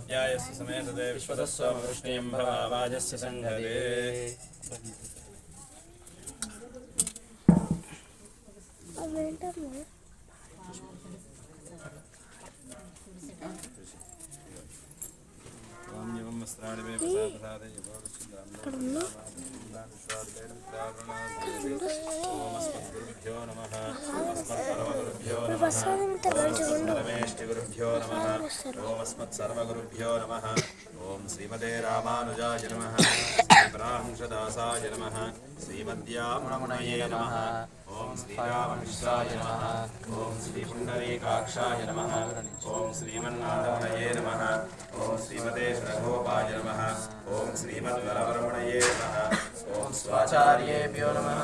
व्यायस्य समेतते विश्वतस्सोमवृष्टिं भवावाजस्य सङ्घते वस्त्राणि मे प्रसादे ओमस्मद्गुरुभ्यो नमः अस्मत्परमगुरुभ्यो नमः परमेष्टिगुरुभ्यो नमः ओमस्मत्सर्वगुरुभ्यो नमः ओम श्रीमते रामानुजाय नमः श्रीब्राह्मणदासाय नमः श्रीमद्यामुनये नमः ओम श्रीरामकृष्णाय नमः ओम श्रीपुण्डरीकाक्षाय नमः ओम श्रीमन्नाथमणये नमः ओम श्रीमते श्रघोपाय नमः ओम श्रीमद्वरवरमणये नमः ओम स्वाचार्येभ्यो नमः